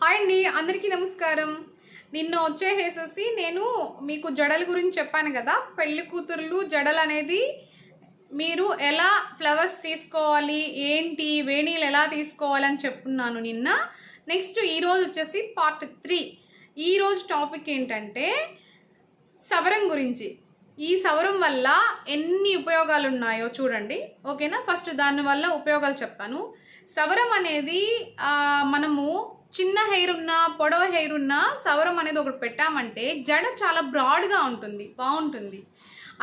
Hi అండి, అందరికీ నమస్కారం. నిన్న వచ్చేసేసి నేను మీకు జడల గురించి చెప్పాను కదా. పెళ్లి కూతుర్లు జడలు అనేది మీరు ఎలా ఫ్లవర్స్ తీసుకోవాలి, ఏంటి వేణీలు ఎలా తీసుకోవాలి అని చెప్పున్నాను నిన్న. నెక్స్ట్ ఈరోజు వచ్చేసి పార్ట్ 3. ఈరోజు టాపిక్ ఏంటంటే సవరం గురించి. ఈ సవరం వల్ల ఎన్ని ఉపయోగాలు ఉన్నాయో చూడండి, ఓకేనా. ఫస్ట్ దానివల్ల ఉపయోగాలు చెప్తాను. సవరం అనేది మనము చిన్న హెయిర్ ఉన్నా పొడవ హెయిర్ ఉన్నా సవరం అనేది ఒకటి పెట్టామంటే జడ చాలా బ్రాడ్గా ఉంటుంది, బాగుంటుంది.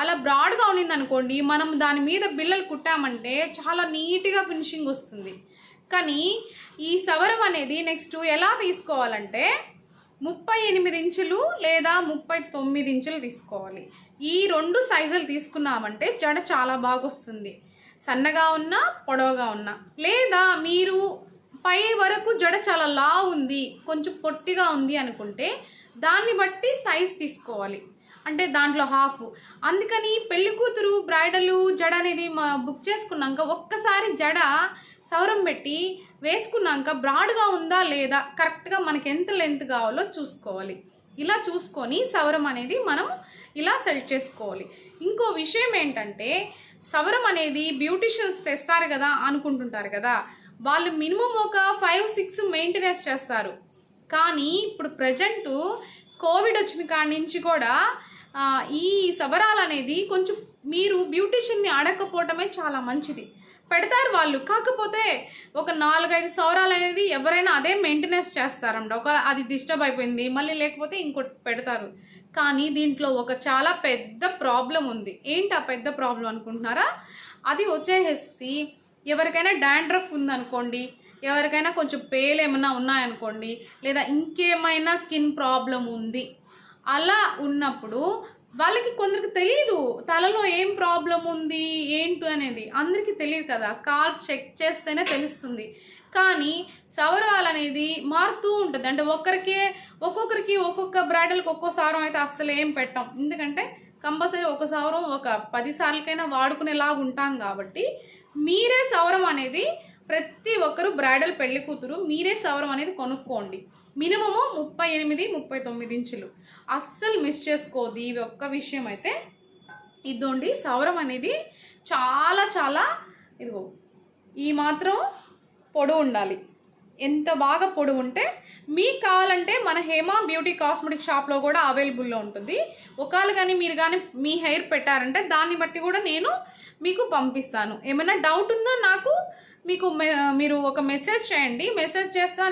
అలా బ్రాడ్గా ఉండింది అనుకోండి, మనం దాని మీద బిళ్ళలు కుట్టామంటే చాలా నీట్గా ఫినిషింగ్ వస్తుంది. కానీ ఈ సవరం అనేది నెక్స్ట్ ఎలా తీసుకోవాలంటే 38 ఇంచులు లేదా 39 ఇంచులు తీసుకోవాలి. ఈ 2 సైజులు తీసుకున్నామంటే జడ చాలా బాగా వస్తుంది, సన్నగా ఉన్నా పొడవుగా ఉన్నా. లేదా మీరు పై వరకు జడ చాలా లావు ఉంది, కొంచెం పొట్టిగా ఉంది అనుకుంటే దాన్ని బట్టి సైజ్ తీసుకోవాలి, అంటే దాంట్లో హాఫ్. అందుకని పెళ్లి కూతురు బ్రైడల్ జడ అనేది బుక్ చేసుకున్నాక ఒక్కసారి జడ సవరం పెట్టి వేసుకున్నాక బ్రాడ్గా ఉందా లేదా కరెక్ట్గా మనకి ఎంత లెంత్ కావాలో చూసుకోవాలి. ఇలా చూసుకొని సవరం అనేది మనం ఇలా సెట్ చేసుకోవాలి. ఇంకో విషయం ఏంటంటే సవరం అనేది బ్యూటిషియన్స్ తెస్తారు కదా అనుకుంటుంటారు కదా, వాళ్ళు మినిమం ఒక 5-6 మెయింటెనెన్స్ చేస్తారు. కానీ ఇప్పుడు ప్రజెంటు కోవిడ్ వచ్చిన కాడి నుంచి కూడా ఈ సవరాలు అనేది కొంచెం మీరు బ్యూటిషియన్ని అడగకపోవటమే చాలా మంచిది. పెడతారు వాళ్ళు, కాకపోతే ఒక 4-5 సవరాలు అనేది ఎవరైనా అదే మెయింటెనెన్స్ చేస్తారంట. ఒక అది డిస్టర్బ్ అయిపోయింది మళ్ళీ లేకపోతే ఇంకోటి పెడతారు. కానీ దీంట్లో ఒక చాలా పెద్ద ప్రాబ్లం ఉంది. ఏంటి ఆ పెద్ద ప్రాబ్లం అనుకుంటున్నారా? అది వచ్చేసి ఎవరికైనా డాండ్రఫ్ ఉందనుకోండి, ఎవరికైనా కొంచెం పేలు ఏమైనా ఉన్నాయనుకోండి, లేదా ఇంకేమైనా స్కిన్ ప్రాబ్లం ఉంది, అలా ఉన్నప్పుడు వాళ్ళకి కొందరికి తెలియదు తలలో ఏం ప్రాబ్లం ఉంది ఏంటి అనేది. అందరికీ తెలియదు కదా, స్కాల్ప్ చెక్ చేస్తేనే తెలుస్తుంది. కానీ సవరాలు అనేది మారుతూ ఉంటుంది. అంటే ఒక్కొక్కరికి ఒక్కొక్క బ్రైడల్కి ఒక్కో సవరం అయితే అస్సలు ఏం పెట్టాం, ఎందుకంటే కంపల్సరీ ఒక సవరం ఒక 10 సార్లకైనా వాడుకునేలాగా ఉంటాం. కాబట్టి మీరే సవరం అనేది ప్రతి ఒక్కరు బ్రైడల్ పెళ్లి కూతురు మీరే సవరం అనేది కొనుక్కోండి. మినిమము 38-39 ఇంచులు. అస్సలు మిస్ చేసుకోవద్దు ఈ ఒక్క విషయం అయితే. ఇదోండి సవరం అనేది చాలా చాలా ఇదిగో ఈ మాత్రం పొడవు ఉండాలి. ఎంత బాగా పొడవు ఉంటే మీకు కావాలంటే మన హేమ బ్యూటీ కాస్మెటిక్ షాప్లో కూడా అవైలబుల్లో ఉంటుంది. ఒకవేళ కానీ మీరు కానీ మీ హెయిర్ పెట్టారంటే దాన్ని బట్టి కూడా నేను మీకు పంపిస్తాను. ఏమైనా డౌట్ ఉన్నా నాకు మీరు ఒక మెసేజ్ చేయండి, మెసేజ్ చేస్తా.